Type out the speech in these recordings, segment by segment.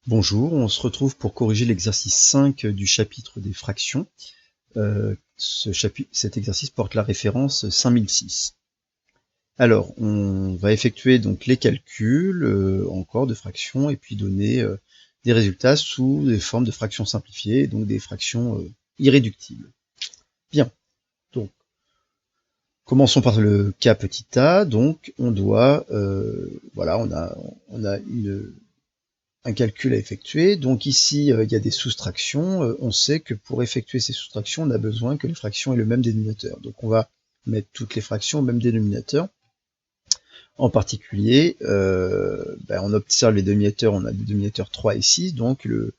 Bonjour, on se retrouve pour corriger l'exercice 5 du chapitre des fractions. Cet exercice porte la référence 5006. Alors, on va effectuer donc les calculs encore de fractions et puis donner des résultats sous des formes de fractions simplifiées, donc des fractions irréductibles. Bien, donc commençons par le cas petit a. Donc, on doit, voilà, on a un calcul à effectuer. Donc ici, il y a des soustractions. On sait que pour effectuer ces soustractions, on a besoin que les fractions aient le même dénominateur. Donc on va mettre toutes les fractions au même dénominateur. En particulier, on observe les dénominateurs, on a des dénominateurs 3 et 6, donc le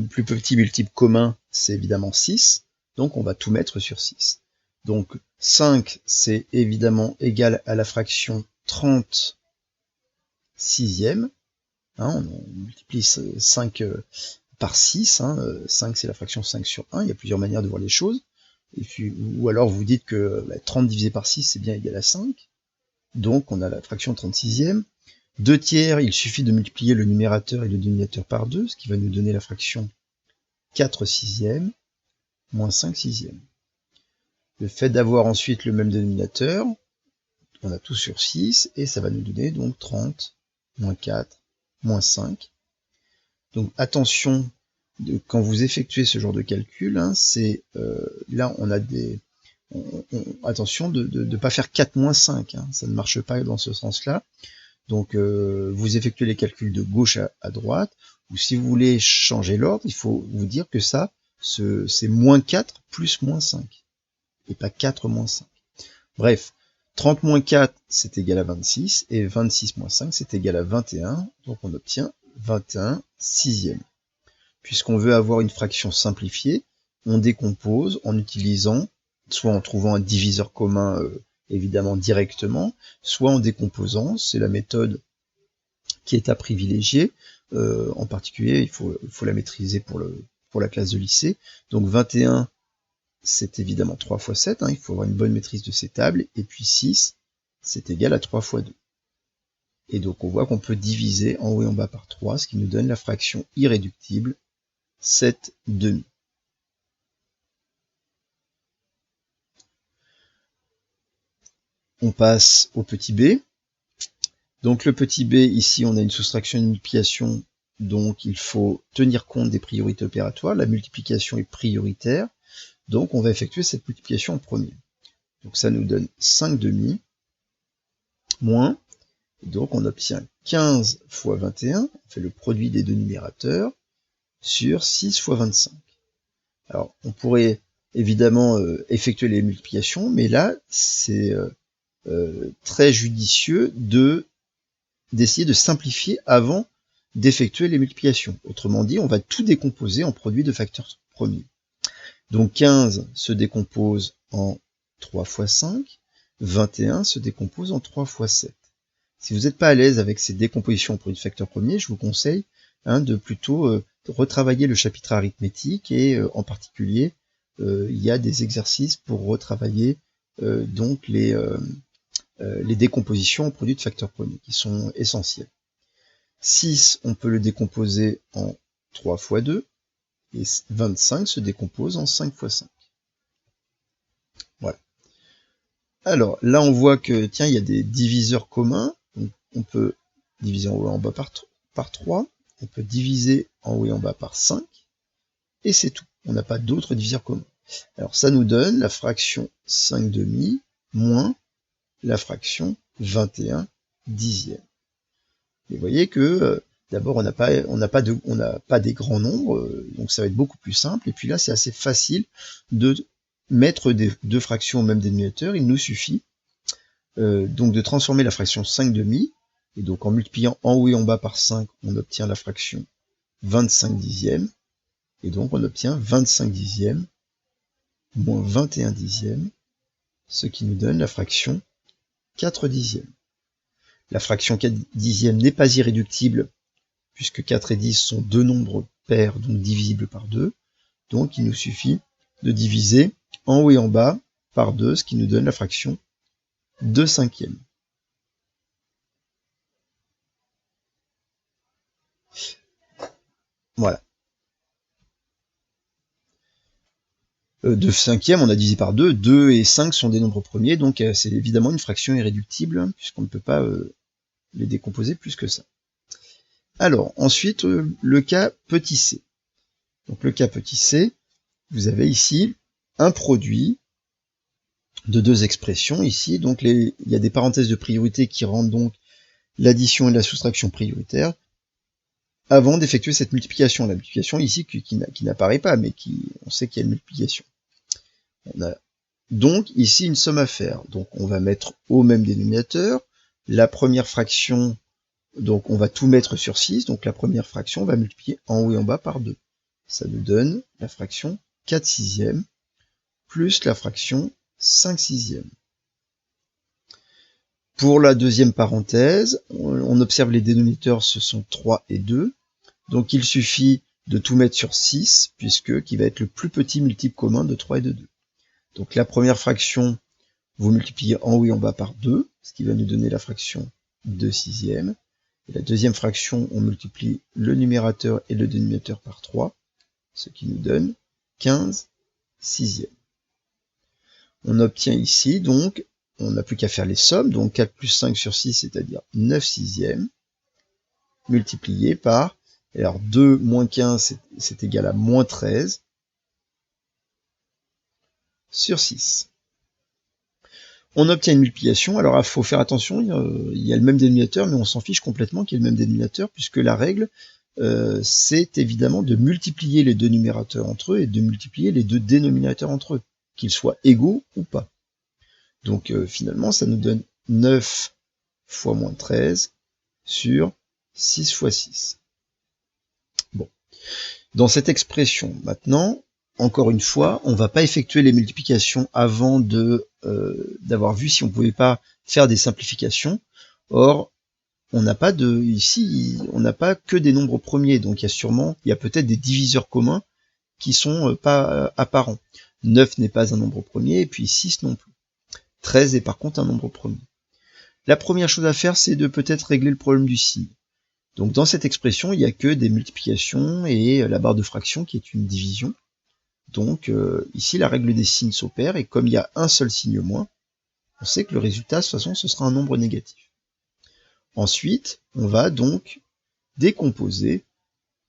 plus petit multiple commun, c'est évidemment 6, donc on va tout mettre sur 6. Donc 5, c'est évidemment égal à la fraction 30 sixième. On multiplie 5 par 6, 5 c'est la fraction 5 sur 1, il y a plusieurs manières de voir les choses, et puis, ou alors vous dites que 30 divisé par 6 c'est bien égal à 5, donc on a la fraction 36e. 2 tiers, il suffit de multiplier le numérateur et le dénominateur par 2, ce qui va nous donner la fraction 4 sixièmes moins 5 sixièmes. Le fait d'avoir ensuite le même dénominateur, on a tout sur 6, et ça va nous donner donc 30 moins 4 moins 5. Donc attention, quand vous effectuez ce genre de calcul, c'est là on a des... attention de ne pas faire 4 moins 5, ça ne marche pas dans ce sens-là. Donc vous effectuez les calculs de gauche à droite, ou si vous voulez changer l'ordre, il faut vous dire que ça, c'est moins 4 plus moins 5, et pas 4 moins 5. Bref, 30 moins 4, c'est égal à 26, et 26 moins 5, c'est égal à 21, donc on obtient 21 sixièmes. Puisqu'on veut avoir une fraction simplifiée, on décompose en utilisant, soit en trouvant un diviseur commun évidemment directement, soit en décomposant, c'est la méthode qui est à privilégier, en particulier il faut la maîtriser pour la classe de lycée. Donc 21, c'est évidemment 3 fois 7, il faut avoir une bonne maîtrise de ces tables, et puis 6, c'est égal à 3 fois 2. Et donc on voit qu'on peut diviser en haut et en bas par 3, ce qui nous donne la fraction irréductible 7 demi. On passe au petit b. Donc le petit b, ici on a une soustraction et une multiplication, donc il faut tenir compte des priorités opératoires. La multiplication est prioritaire, donc on va effectuer cette multiplication en premier. Donc ça nous donne 5 demi, moins, donc on obtient 15 fois 21, on fait le produit des deux numérateurs, sur 6 fois 25. Alors on pourrait évidemment effectuer les multiplications, mais là c'est très judicieux d'essayer de simplifier avant d'effectuer les multiplications. Autrement dit, on va tout décomposer en produit de facteurs premiers. Donc 15 se décompose en 3 fois 5, 21 se décompose en 3 fois 7. Si vous n'êtes pas à l'aise avec ces décompositions en produit de facteurs premiers, je vous conseille de plutôt retravailler le chapitre arithmétique, et en particulier, il y a des exercices pour retravailler donc les décompositions en produits de facteurs premiers, qui sont essentiels. 6, on peut le décomposer en 3 fois 2, et 25 se décompose en 5 fois 5. Voilà. Alors, là, on voit que, tiens, il y a des diviseurs communs. Donc, on peut diviser en haut et en bas par 3. On peut diviser en haut et en bas par 5. Et c'est tout. On n'a pas d'autres diviseurs communs. Alors, ça nous donne la fraction 5 demi moins la fraction 21 dixièmes. Et vous voyez que d'abord on n'a pas des grands nombres, donc ça va être beaucoup plus simple. Et puis là c'est assez facile de mettre deux fractions au même dénominateur. Il nous suffit donc de transformer la fraction 5 demi, et donc en multipliant en haut et en bas par 5, on obtient la fraction 25 dixièmes, et donc on obtient 25 dixièmes moins 21 dixièmes, ce qui nous donne la fraction 4 dixièmes. La fraction 4 dixièmes n'est pas irréductible, puisque 4 et 10 sont deux nombres pairs, donc divisibles par 2. Donc il nous suffit de diviser en haut et en bas par 2, ce qui nous donne la fraction 2 cinquièmes. Voilà. 2 cinquièmes, on a divisé par 2. 2 et 5 sont des nombres premiers, donc c'est évidemment une fraction irréductible, puisqu'on ne peut pas les décomposer plus que ça. Alors, ensuite, le cas petit c. Donc le cas petit c, vous avez ici un produit de deux expressions ici. Donc il y a des parenthèses de priorité qui rendent donc l'addition et la soustraction prioritaires avant d'effectuer cette multiplication. La multiplication ici qui n'apparaît pas, mais on sait qu'il y a une multiplication. On a donc ici une somme à faire. Donc on va mettre au même dénominateur. La première fraction, donc on va tout mettre sur 6. Donc la première fraction, on va multiplier en haut et en bas par 2. Ça nous donne la fraction 4 sixièmes plus la fraction 5 sixièmes. Pour la deuxième parenthèse, on observe les dénominateurs, ce sont 3 et 2. Donc il suffit de tout mettre sur 6, qui va être le plus petit multiple commun de 3 et de 2. Donc la première fraction, vous multipliez en haut et en bas par 2, ce qui va nous donner la fraction 2 sixièmes. Et la deuxième fraction, on multiplie le numérateur et le dénominateur par 3, ce qui nous donne 15 sixièmes. On obtient ici, donc, on n'a plus qu'à faire les sommes, donc 4 plus 5 sur 6, c'est-à-dire 9 sixièmes, multiplié par, alors 2 moins 15, c'est égal à moins 13, sur 6. On obtient une multiplication, alors il faut faire attention, il y a le même dénominateur, mais on s'en fiche complètement qu'il y ait le même dénominateur, puisque la règle, c'est évidemment de multiplier les deux numérateurs entre eux et de multiplier les deux dénominateurs entre eux, qu'ils soient égaux ou pas. Donc finalement, ça nous donne 9 fois moins 13 sur 6 fois 6. Bon. Dans cette expression, maintenant, encore une fois, on ne va pas effectuer les multiplications avant d'avoir vu si on ne pouvait pas faire des simplifications. Or, on n'a pas ici, on n'a pas que des nombres premiers, donc il y a peut-être des diviseurs communs qui sont pas apparents. 9 n'est pas un nombre premier, et puis 6 non plus. 13 est par contre un nombre premier. La première chose à faire, c'est de peut-être régler le problème du signe. Donc dans cette expression, il n'y a que des multiplications et la barre de fraction qui est une division. Donc ici, la règle des signes s'opère, et comme il y a un seul signe moins, on sait que le résultat, de toute façon, ce sera un nombre négatif. Ensuite, on va donc décomposer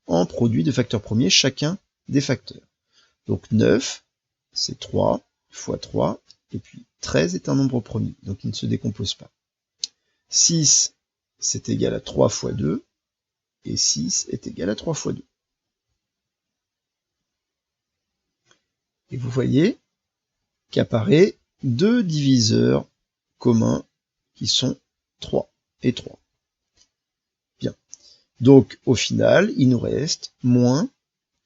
en produit de facteurs premiers chacun des facteurs. Donc 9, c'est 3 fois 3, et puis 13 est un nombre premier, donc il ne se décompose pas. 6, c'est égal à 3 fois 2, et 6 est égal à 3 fois 2. Et vous voyez qu'apparaît deux diviseurs communs qui sont 3 et 3. Bien. Donc au final, il nous reste moins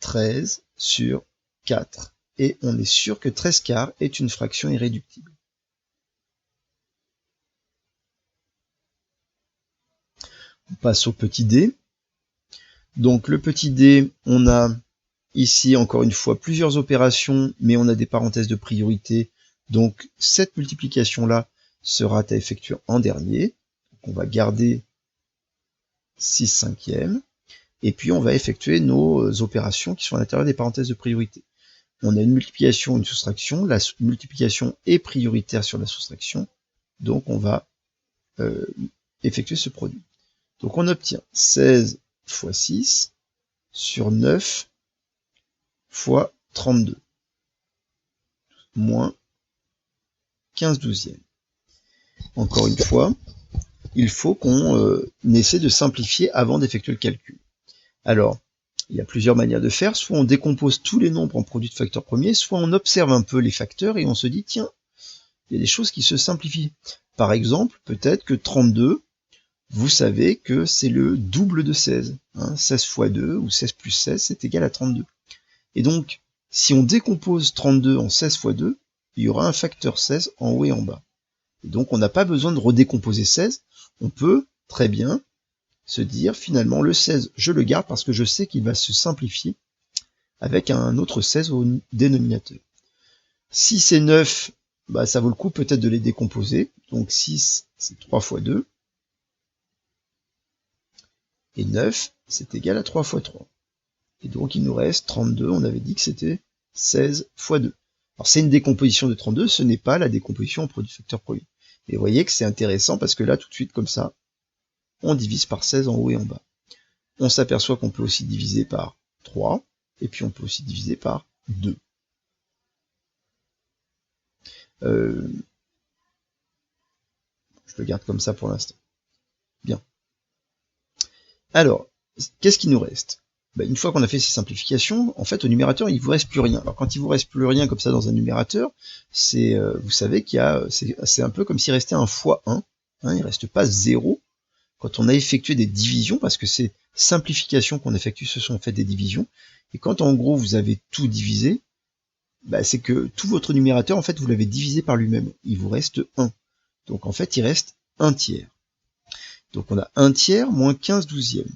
13 sur 4. Et on est sûr que 13 quarts est une fraction irréductible. On passe au petit d. Donc le petit d, on a ici encore une fois plusieurs opérations, mais on a des parenthèses de priorité. Donc cette multiplication-là sera à effectuer en dernier. Donc, on va garder 6 cinquièmes. Et puis on va effectuer nos opérations qui sont à l'intérieur des parenthèses de priorité. On a une multiplication, une soustraction. La multiplication est prioritaire sur la soustraction. Donc on va effectuer ce produit. Donc on obtient 16 fois 6 sur 9 fois 32, moins 15 douzièmes. Encore une fois, il faut qu'on essaie de simplifier avant d'effectuer le calcul. Alors, il y a plusieurs manières de faire. Soit on décompose tous les nombres en produits de facteurs premiers, soit on observe un peu les facteurs et on se dit, tiens, il y a des choses qui se simplifient. Par exemple, peut-être que 32, vous savez que c'est le double de 16. 16 fois 2, ou 16 plus 16, c'est égal à 32. Et donc, si on décompose 32 en 16 fois 2, il y aura un facteur 16 en haut et en bas. Et donc, on n'a pas besoin de redécomposer 16. On peut très bien se dire, finalement, le 16, je le garde parce que je sais qu'il va se simplifier avec un autre 16 au dénominateur. 6 et 9, ça vaut le coup peut-être de les décomposer. Donc 6, c'est 3 fois 2. Et 9, c'est égal à 3 fois 3. Et donc il nous reste 32, on avait dit que c'était 16 fois 2. Alors c'est une décomposition de 32, ce n'est pas la décomposition en produit facteur premier. Et vous voyez que c'est intéressant parce que là, tout de suite comme ça, on divise par 16 en haut et en bas. On s'aperçoit qu'on peut aussi diviser par 3, et puis on peut aussi diviser par 2. Je le garde comme ça pour l'instant. Bien. Alors, qu'est-ce qu'il nous reste? Une fois qu'on a fait ces simplifications, en fait, au numérateur, il ne vous reste plus rien. Alors, quand il vous reste plus rien comme ça dans un numérateur, c'est, vous savez qu'il y a, c'est un peu comme s'il restait un fois 1. Hein, il ne reste pas 0. Quand on a effectué des divisions, parce que ces simplifications qu'on effectue, ce sont en fait des divisions, et quand en gros vous avez tout divisé, c'est que tout votre numérateur, en fait, vous l'avez divisé par lui-même. Il vous reste 1. Donc en fait, il reste 1 tiers. Donc on a 1 tiers moins 15 douzièmes.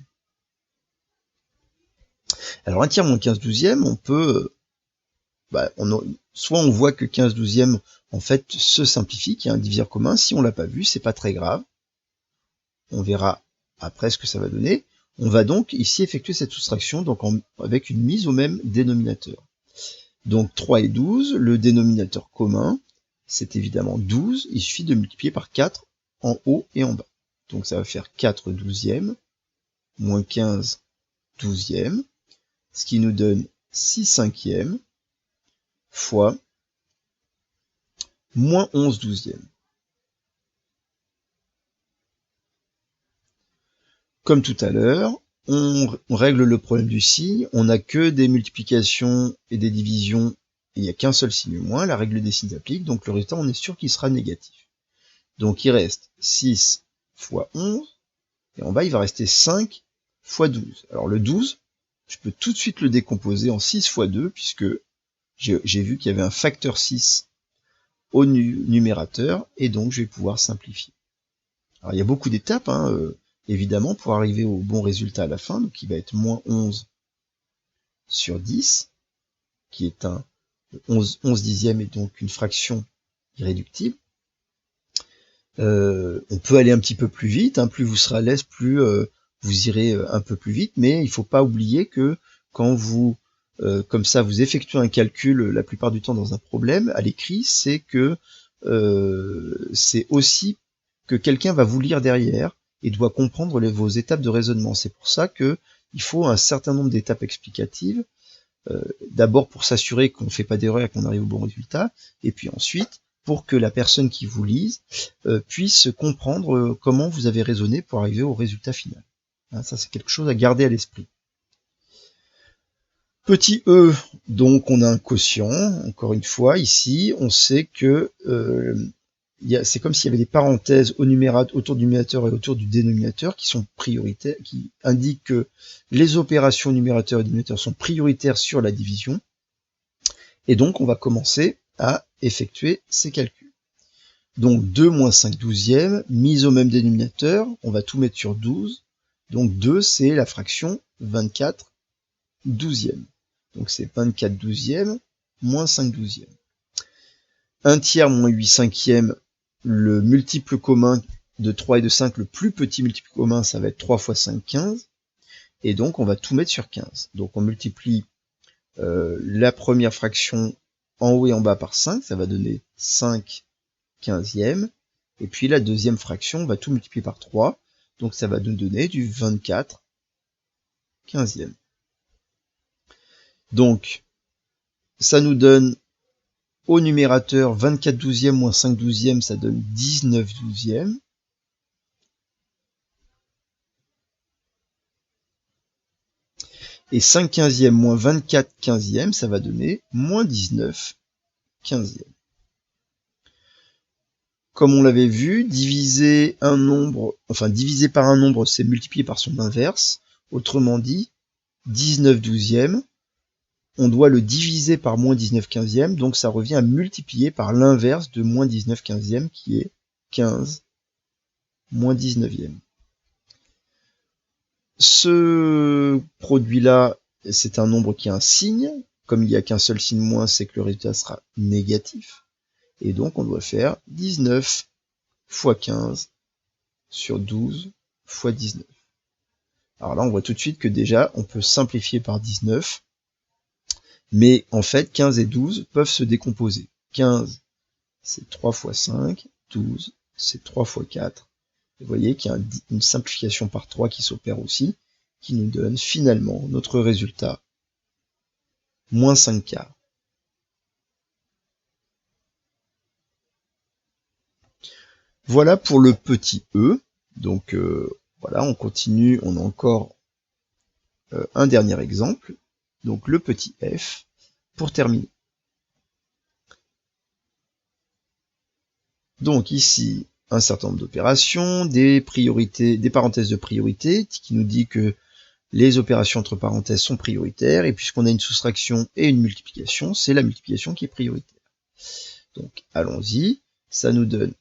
Alors 1 tiers moins 15 douzièmes, on peut... soit on voit que 15 douzièmes, en fait, se simplifie, qu'il y a un diviseur commun. Si on l'a pas vu, c'est pas très grave. On verra après ce que ça va donner. On va donc ici effectuer cette soustraction donc avec une mise au même dénominateur. Donc 3 et 12, le dénominateur commun, c'est évidemment 12. Il suffit de multiplier par 4 en haut et en bas. Donc ça va faire 4 douzièmes moins 15 douzièmes, ce qui nous donne 6 cinquièmes fois moins 11 douzièmes. Comme tout à l'heure, on règle le problème du signe, on n'a que des multiplications et des divisions, et il n'y a qu'un seul signe moins, la règle des signes s'applique, donc le résultat on est sûr qu'il sera négatif. Donc il reste 6 fois 11, et en bas il va rester 5 fois 12. Alors le 12, je peux tout de suite le décomposer en 6 fois 2, puisque j'ai vu qu'il y avait un facteur 6 au numérateur, et donc je vais pouvoir simplifier. Alors il y a beaucoup d'étapes, évidemment, pour arriver au bon résultat à la fin, donc il va être moins 11 sur 10, qui est un 11 dixième et donc une fraction irréductible. On peut aller un petit peu plus vite, plus vous serez à l'aise, plus vous irez un peu plus vite, mais il ne faut pas oublier que quand vous, comme ça, vous effectuez un calcul la plupart du temps dans un problème, à l'écrit, c'est que c'est aussi que quelqu'un va vous lire derrière et doit comprendre vos étapes de raisonnement. C'est pour ça que il faut un certain nombre d'étapes explicatives, d'abord pour s'assurer qu'on ne fait pas d'erreur et qu'on arrive au bon résultat, et puis ensuite pour que la personne qui vous lise puisse comprendre comment vous avez raisonné pour arriver au résultat final. Ça c'est quelque chose à garder à l'esprit. Petit e, donc on a un quotient, encore une fois, ici, on sait que c'est comme s'il y avait des parenthèses autour du numérateur et autour du dénominateur qui sont prioritaires, qui indiquent que les opérations numérateur et dénominateur sont prioritaires sur la division. Et donc on va commencer à effectuer ces calculs. Donc 2 moins 5 douzièmes, mise au même dénominateur, on va tout mettre sur 12. Donc 2, c'est la fraction 24 douzièmes. Donc c'est 24 douzièmes moins 5 douzièmes. 1 tiers moins 8 cinquièmes, le multiple commun de 3 et de 5, le plus petit multiple commun, ça va être 3 fois 5, 15. Et donc on va tout mettre sur 15. Donc on multiplie la première fraction en haut et en bas par 5, ça va donner 5 quinzièmes. Et puis la deuxième fraction, on va tout multiplier par 3, donc ça va nous donner du 24 quinzièmes. Donc, ça nous donne au numérateur 24 douzièmes moins 5 douzièmes, ça donne 19 douzièmes. Et 5 quinzièmes moins 24 quinzièmes, ça va donner moins 19 quinzièmes. Comme on l'avait vu, diviser par un nombre, c'est multiplier par son inverse. Autrement dit, 19 douzièmes, on doit le diviser par moins 19 quinzièmes, donc ça revient à multiplier par l'inverse de moins 19 quinzièmes, qui est 15 moins 19e. Ce produit-là, c'est un nombre qui a un signe. Comme il n'y a qu'un seul signe moins, c'est que le résultat sera négatif. Et donc on doit faire 19 fois 15 sur 12 fois 19. Alors là, on voit tout de suite que déjà, on peut simplifier par 19, mais en fait, 15 et 12 peuvent se décomposer. 15, c'est 3 fois 5, 12, c'est 3 fois 4. Vous voyez qu'il y a une simplification par 3 qui s'opère aussi, qui nous donne finalement notre résultat, moins 5 quarts. Voilà pour le petit e. Donc voilà, on continue, on a encore un dernier exemple. Donc le petit f pour terminer. Donc ici, un certain nombre d'opérations, des priorités, des parenthèses de priorité, qui nous dit que les opérations entre parenthèses sont prioritaires, et puisqu'on a une soustraction et une multiplication, c'est la multiplication qui est prioritaire. Donc allons-y, ça nous donne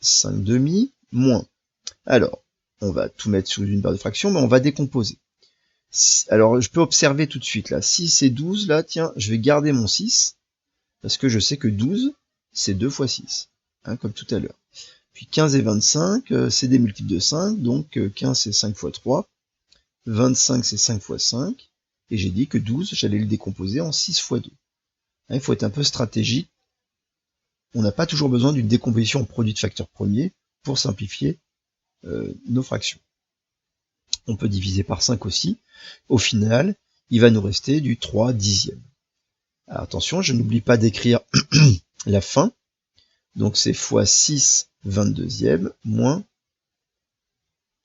5 demi moins. Alors, on va tout mettre sous une barre de fraction, mais on va décomposer. Alors, je peux observer tout de suite, là, 6 et 12, là, tiens, je vais garder mon 6, parce que je sais que 12, c'est 2 fois 6, hein, comme tout à l'heure. Puis 15 et 25, c'est des multiples de 5, donc 15 c'est 5 fois 3, 25 c'est 5 fois 5, et j'ai dit que 12, j'allais le décomposer en 6 fois 2. Hein, il faut être un peu stratégique. On n'a pas toujours besoin d'une décomposition en produit de facteurs premiers pour simplifier nos fractions. On peut diviser par 5 aussi. Au final, il va nous rester du 3 dixièmes. Alors attention, je n'oublie pas d'écrire la fin. Donc c'est fois 6 22e moins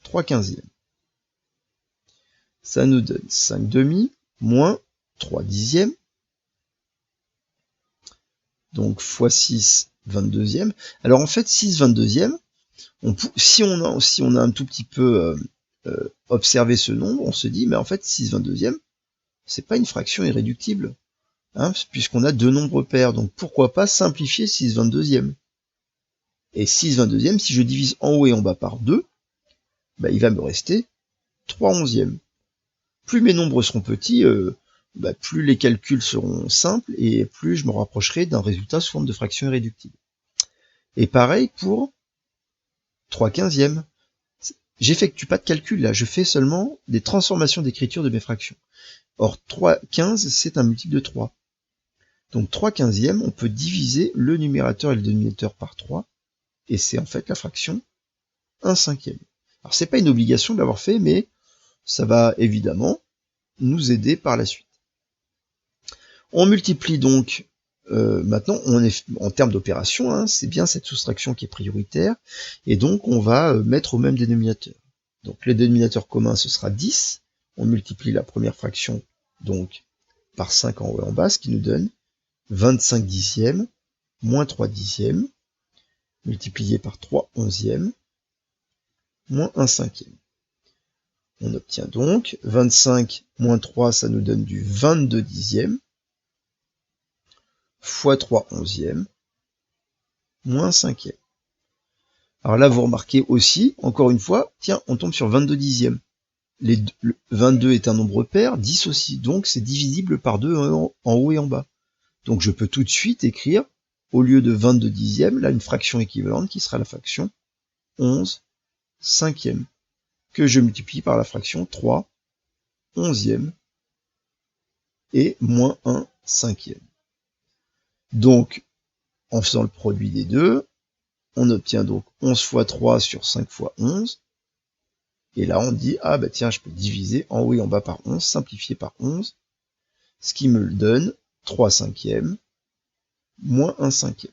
3 quinzièmes. Ça nous donne 5 demi moins 3 dixièmes. Donc fois 6 22e. Alors en fait 6 22e, si on a un tout petit peu observé ce nombre, on se dit mais en fait 6 22e, c'est pas une fraction irréductible, hein, puisqu'on a deux nombres pairs, donc pourquoi pas simplifier 6 22e. Et 6 22e, si je divise en haut et en bas par 2, bah, il va me rester 3 onzièmes. Plus mes nombres seront petits, plus les calculs seront simples et plus je me rapprocherai d'un résultat sous forme de fraction irréductible. Et pareil pour 3 quinzièmes. J'effectue pas de calcul là, je fais seulement des transformations d'écriture de mes fractions. Or 3 15, c'est un multiple de 3. Donc 3 quinzièmes, on peut diviser le numérateur et le dénominateur par 3, et c'est en fait la fraction 1 cinquième. Alors c'est pas une obligation de l'avoir fait, mais ça va évidemment nous aider par la suite. On multiplie donc, maintenant on est en termes d'opération, hein, c'est bien cette soustraction qui est prioritaire, et donc on va mettre au même dénominateur. Donc le dénominateur commun ce sera 10, on multiplie la première fraction donc par 5 en haut et en bas, ce qui nous donne 25 dixièmes moins 3 dixièmes, multiplié par 3 onzièmes, moins 1 cinquième. On obtient donc 25 moins 3, ça nous donne du 22 dixièmes, fois 3 onzièmes, moins 1 cinquième. Alors là, vous remarquez aussi, encore une fois, tiens, on tombe sur 22 dixièmes. 22 est un nombre pair, 10 aussi, donc c'est divisible par 2 en haut et en bas. Donc je peux tout de suite écrire, au lieu de 22 dixièmes, là une fraction équivalente qui sera la fraction 11 cinquième, que je multiplie par la fraction 3 onzième et moins 1 cinquième. Donc, en faisant le produit des deux, on obtient donc 11 fois 3 sur 5 fois 11. Et là, on dit, ah bah tiens, je peux diviser en haut et en bas par 11, simplifier par 11, ce qui me le donne 3 cinquièmes moins 1 cinquième.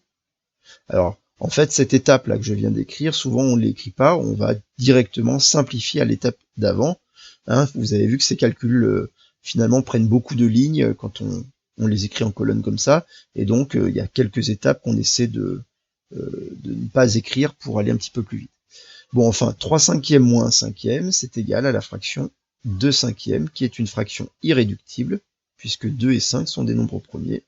Alors, en fait, cette étape-là que je viens d'écrire, souvent on ne l'écrit pas, on va directement simplifier à l'étape d'avant. Hein, vous avez vu que ces calculs, finalement, prennent beaucoup de lignes quand on les écrit en colonne comme ça, et donc il y a quelques étapes qu'on essaie de ne pas écrire pour aller un petit peu plus vite. Bon, enfin, 3 cinquièmes moins 1 cinquième, c'est égal à la fraction 2 cinquièmes, qui est une fraction irréductible, puisque 2 et 5 sont des nombres premiers,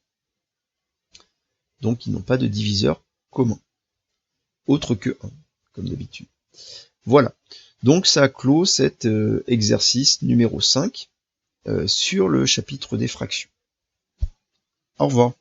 donc ils n'ont pas de diviseur commun, autre que 1, comme d'habitude. Voilà, donc ça clôt cet exercice numéro 5 sur le chapitre des fractions. Au revoir.